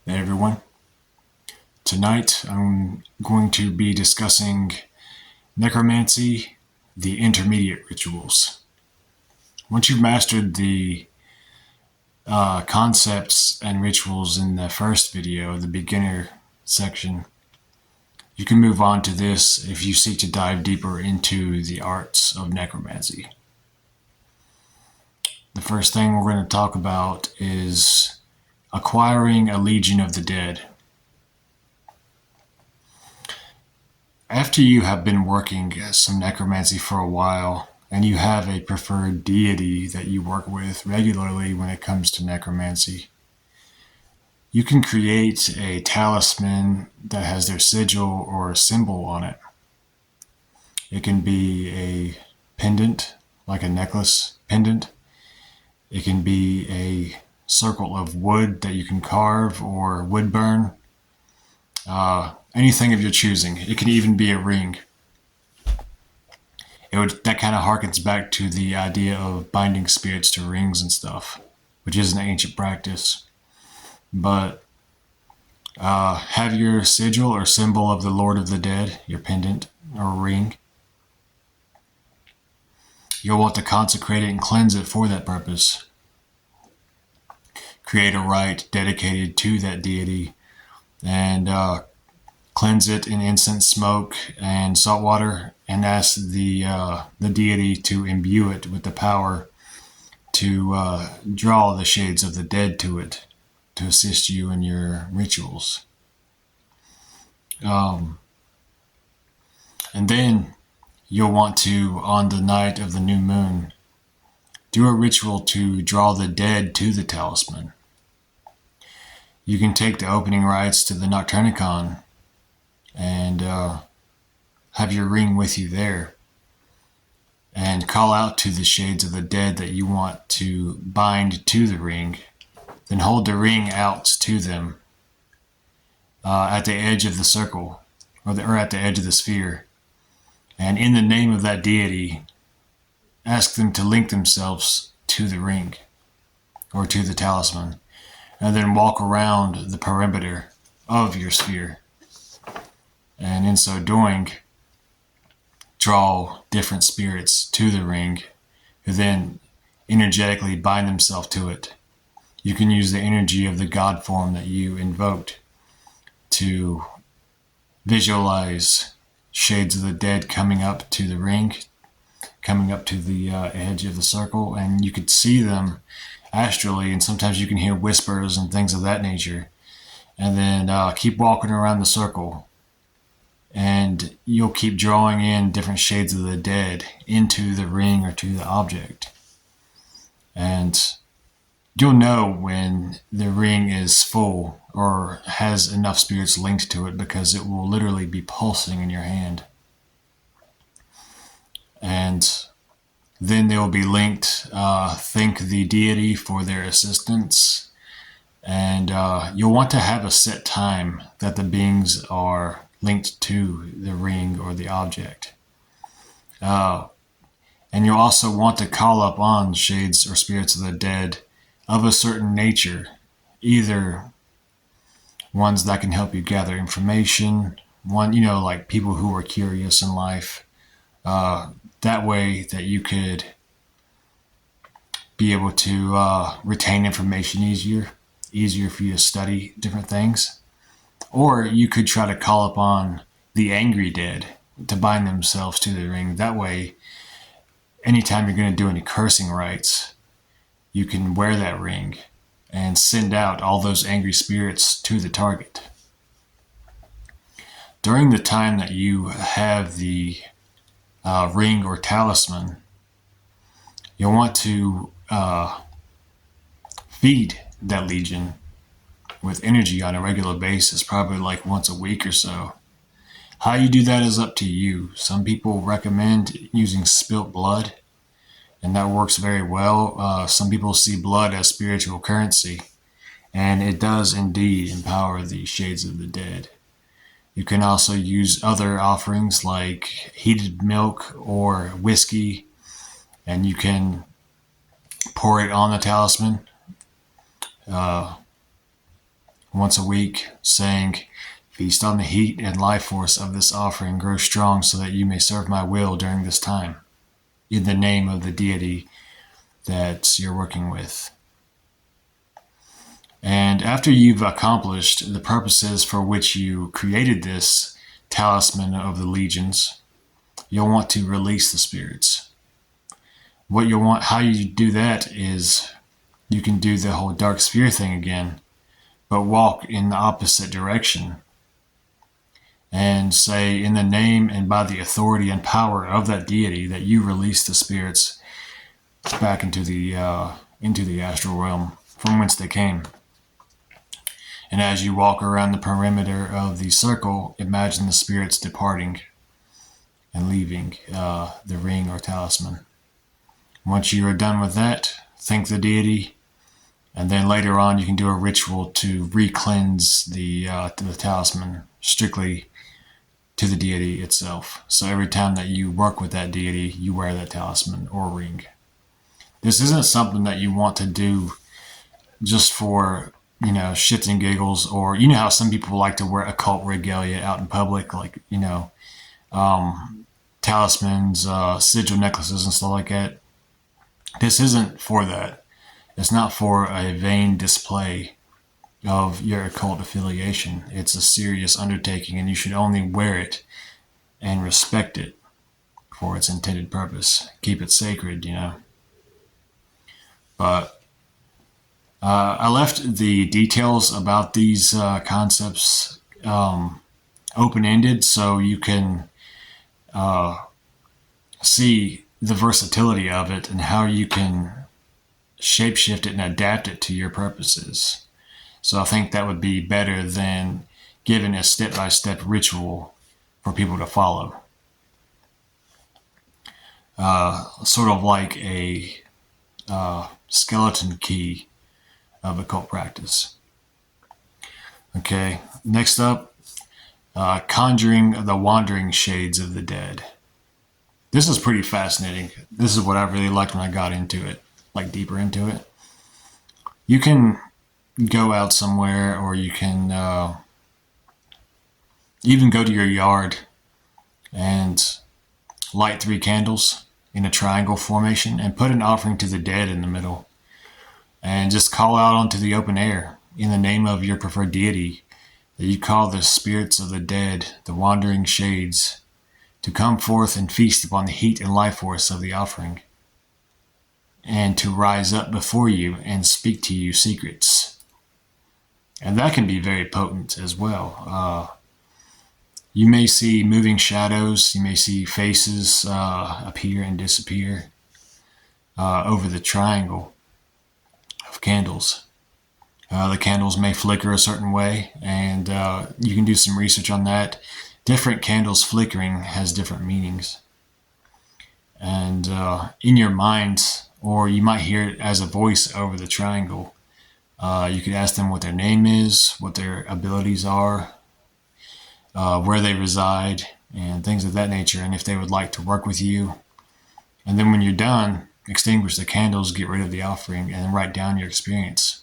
Hey everyone. Tonight I'm going to be discussing Necromancy, the intermediate rituals. Once you've mastered the concepts and rituals in the first video, the beginner section, you can move on to this if you seek to dive deeper into the arts of necromancy. The first thing we're going to talk about is acquiring a legion of the dead. After you have been working some necromancy for a while, and you have a preferred deity that you work with regularly when it comes to necromancy, you can create a talisman that has their sigil or a symbol on it. It can be a pendant, like a necklace pendant. It can be a circle of wood that you can carve or wood burn. Anything of your choosing. It can even be a ring. That kind of harkens back to the idea of binding spirits to rings and stuff, which is an ancient practice. But have your sigil or symbol of the Lord of the Dead, your pendant or ring. You'll want to consecrate it and cleanse it for that purpose. Create a rite dedicated to that deity and cleanse it in incense, smoke, and salt water, and ask the deity to imbue it with the power to draw the shades of the dead to it, to assist you in your rituals. And then you'll want to, on the night of the new moon, do a ritual to draw the dead to the talisman. You can take the opening rites to the Nocturnicon and have your ring with you there, and call out to the shades of the dead that you want to bind to the ring. Then hold the ring out to them at the edge of the circle, or at the edge of the sphere. And in the name of that deity, ask them to link themselves to the ring or to the talisman, and then walk around the perimeter of your sphere. And in so doing, draw different spirits to the ring, who then energetically bind themselves to it. You can use the energy of the god form that you invoked to visualize shades of the dead coming up to the ring, coming up to the edge of the circle, and you could see them astrally, and sometimes you can hear whispers and things of that nature. And then keep walking around the circle, and you'll keep drawing in different shades of the dead into the ring or to the object. And you'll know when the ring is full or has enough spirits linked to it, because it will literally be pulsing in your hand. And then they will be linked. Thank the deity for their assistance. And you'll want to have a set time that the beings are linked to the ring or the object. And you'll also want to call up on shades or spirits of the dead of a certain nature, either ones that can help you gather information, like people who are curious in life, that way that you could be able to retain information easier for you to study different things. Or you could try to call upon the angry dead to bind themselves to the ring. That way, anytime you're going to do any cursing rites, you can wear that ring and send out all those angry spirits to the target. During the time that you have the ring or talisman, you'll want to feed that legion with energy on a regular basis, probably like once a week or so. How you do that is up to you. Some people recommend using spilt blood, and that works very well. Some people see blood as spiritual currency, and it does indeed empower the shades of the dead. You can also use other offerings like heated milk or whiskey, and you can pour it on the talisman. once a week, saying, "Feast on the heat and life force of this offering, grow strong so that you may serve my will during this time, in the name of the deity that you're working with." And after you've accomplished the purposes for which you created this talisman of the legions, you'll want to release the spirits. How you do that is you can do the whole dark sphere thing again, but walk in the opposite direction and say, in the name and by the authority and power of that deity, that you release the spirits back into the astral realm from whence they came. And as you walk around the perimeter of the circle, imagine the spirits departing and leaving the ring or talisman. Once you are done with that, thank the deity, and then later on you can do a ritual to re-cleanse the talisman strictly to the deity itself. So every time that you work with that deity, you wear that talisman or ring. This isn't something that you want to do just for, shits and giggles, or how some people like to wear occult regalia out in public, like, talismans, sigil necklaces and stuff like that. This isn't for that. It's not for a vain display of your occult affiliation. It's a serious undertaking, and you should only wear it and respect it for its intended purpose. Keep it sacred, But I left the details about these concepts open-ended so you can see the versatility of it and how you can shapeshift it and adapt it to your purposes. So I think that would be better than giving a step-by-step ritual for people to follow. Sort of like a skeleton key of occult practice. Okay, next up, conjuring the wandering shades of the dead. This is pretty fascinating. This is what I really liked when I got into it, like deeper into it. You can go out somewhere, or you can even go to your yard and light 3 candles in a triangle formation and put an offering to the dead in the middle, and just call out onto the open air in the name of your preferred deity that you call the spirits of the dead, the wandering shades, to come forth and feast upon the heat and life force of the offering, and to rise up before you and speak to you secrets. And that can be very potent as well. You may see moving shadows, you may see faces appear and disappear over the triangle of candles. The candles may flicker a certain way, and you can do some research on that. Different candles flickering has different meanings. And in your mind, or you might hear it as a voice over the triangle, you could ask them what their name is, what their abilities are, where they reside, and things of that nature, and if they would like to work with you. And then when you're done, extinguish the candles, get rid of the offering, and write down your experience.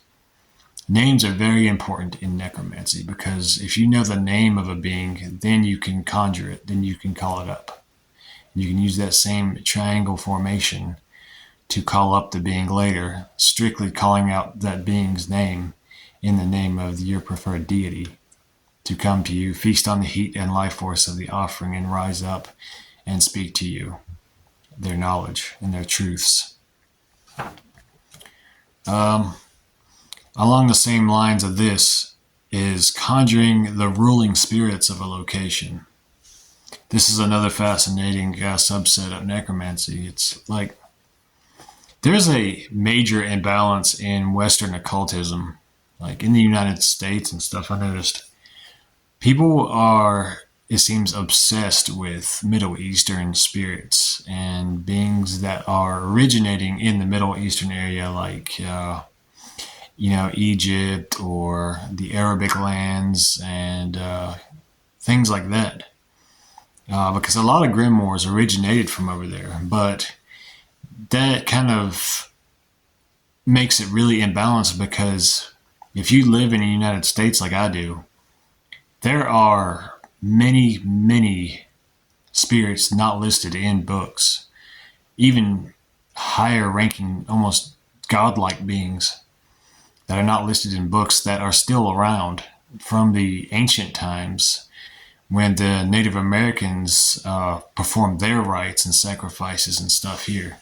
Names are very important in necromancy, because if you know the name of a being, then you can conjure it, then you can call it up. You can use that same triangle formation to call up the being later, strictly calling out that being's name in the name of your preferred deity to come to you, feast on the heat and life force of the offering, and rise up and speak to you their knowledge and their truths. Along the same lines of this is conjuring the ruling spirits of a location. This is another fascinating subset of necromancy. It's like there's a major imbalance in Western occultism, like in the United States and stuff. I noticed people are, it seems, obsessed with Middle Eastern spirits and beings that are originating in the Middle Eastern area, like Egypt or the Arabic lands and things like that. Because a lot of grimoires originated from over there, but that kind of makes it really imbalanced, because if you live in the United States like I do, there are many, many spirits not listed in books, even higher ranking, almost godlike beings that are not listed in books that are still around from the ancient times when the Native Americans performed their rites and sacrifices and stuff here.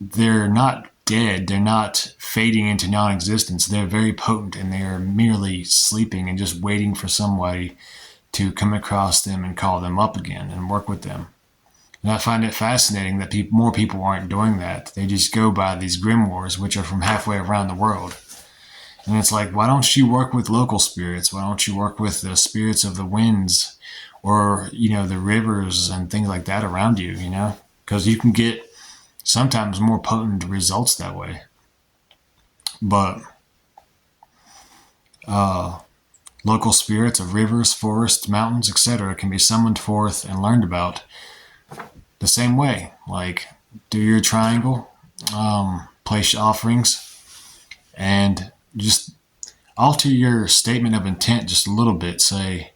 They're not dead. They're not fading into non-existence. They're very potent, and they're merely sleeping and just waiting for somebody to come across them and call them up again and work with them. And I find it fascinating that more people aren't doing that. They just go by these grimoires, which are from halfway around the world. And it's like, why don't you work with local spirits? Why don't you work with the spirits of the winds or, the rivers and things like that around you, Because you can get sometimes more potent results that way. But local spirits of rivers, forests, mountains, etc. can be summoned forth and learned about the same way. Like, do your triangle, place offerings, and just alter your statement of intent just a little bit. Say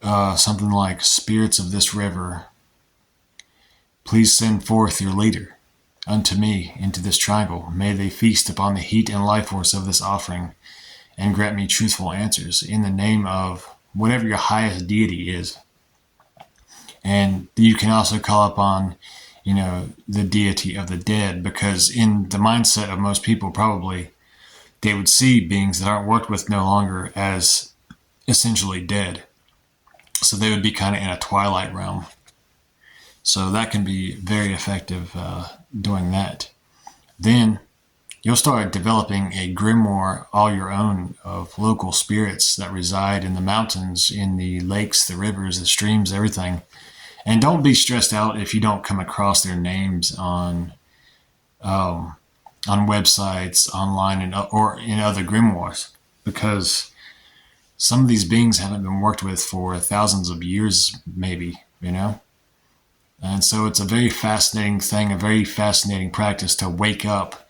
something like, spirits of this river, please send forth your leader unto me into this triangle. May they feast upon the heat and life force of this offering and grant me truthful answers in the name of whatever your highest deity is. And you can also call upon, the deity of the dead, because in the mindset of most people, probably they would see beings that aren't worked with no longer as essentially dead. So they would be kind of in a twilight realm. So that can be very effective doing that. Then you'll start developing a grimoire all your own of local spirits that reside in the mountains, in the lakes, the rivers, the streams, everything. And don't be stressed out if you don't come across their names on websites, online, or in other grimoires, because some of these beings haven't been worked with for thousands of years, maybe, And so it's a very fascinating thing, a very fascinating practice to wake up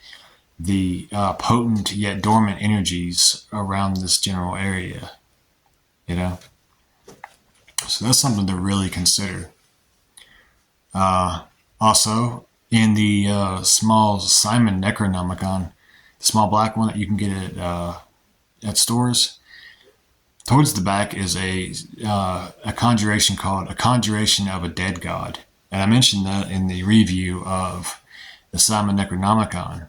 the potent yet dormant energies around this general area, So that's something to really consider. Also, in the small Simon Necronomicon, the small black one that you can get at stores, towards the back is a conjuration called A Conjuration of a Dead God. And I mentioned that in the review of the Simon Necronomicon.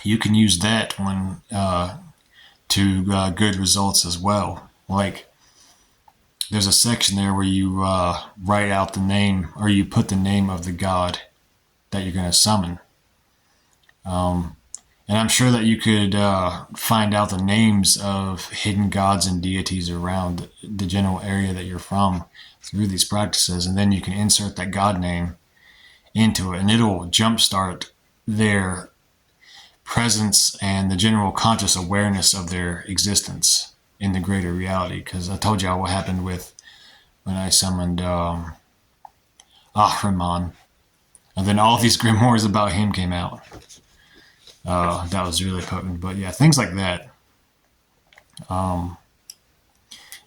You can use that one to good results as well. Like, there's a section there where you write out the name, or you put the name of the god that you're going to summon. And I'm sure that you could find out the names of hidden gods and deities around the general area that you're from through these practices, and then you can insert that god name into it, and it'll jumpstart their presence and the general conscious awareness of their existence in the greater reality. Because I told y'all what happened with when I summoned Ahriman, and then all these grimoires about him came out. That was really potent. But yeah, things like that.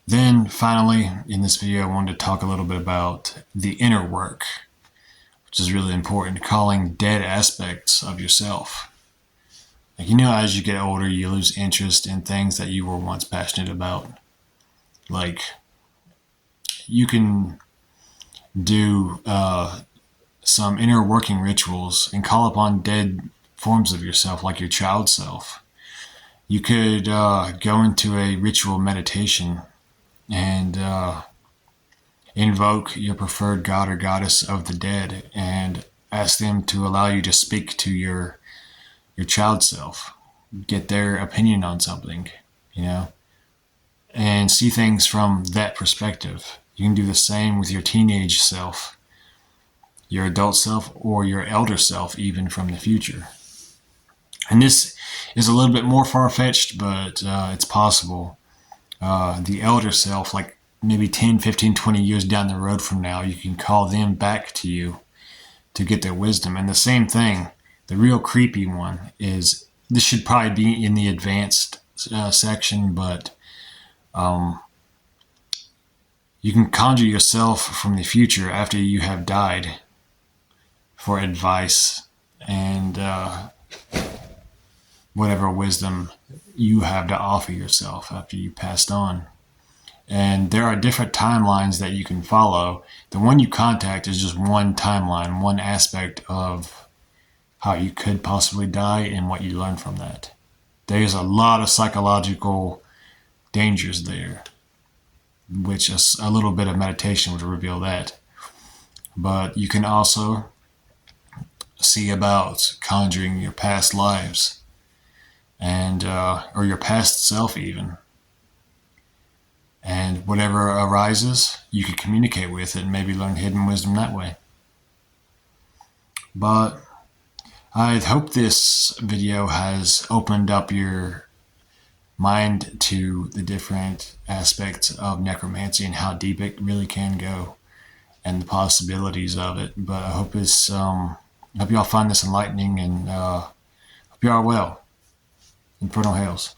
Then finally, in this video, I wanted to talk a little bit about the inner work, which is really important, calling dead aspects of yourself. Like, as you get older, you lose interest in things that you were once passionate about. Like, you can do some inner working rituals and call upon dead forms of yourself, like your child self. You could go into a ritual meditation and invoke your preferred god or goddess of the dead and ask them to allow you to speak to your child self, get their opinion on something, and see things from that perspective. You can do the same with your teenage self, your adult self, or your elder self, even from the future. And this is a little bit more far-fetched, but it's possible. The elder self, like maybe 10, 15, 20 years down the road from now, you can call them back to you to get their wisdom. And the same thing The real creepy one is, this should probably be in the advanced section, but you can conjure yourself from the future after you have died for advice and whatever wisdom you have to offer yourself after you passed on. And there are different timelines that you can follow. The one you contact is just one timeline, one aspect of how you could possibly die and what you learn from that. There's a lot of psychological dangers there, which a little bit of meditation would reveal that. But you can also see about conjuring your past lives and or your past self even. And whatever arises, you can communicate with it and maybe learn hidden wisdom that way. But I hope this video has opened up your mind to the different aspects of necromancy and how deep it really can go and the possibilities of it. But I hope hope y'all find this enlightening, and hope y'all are well. Infernal Hails.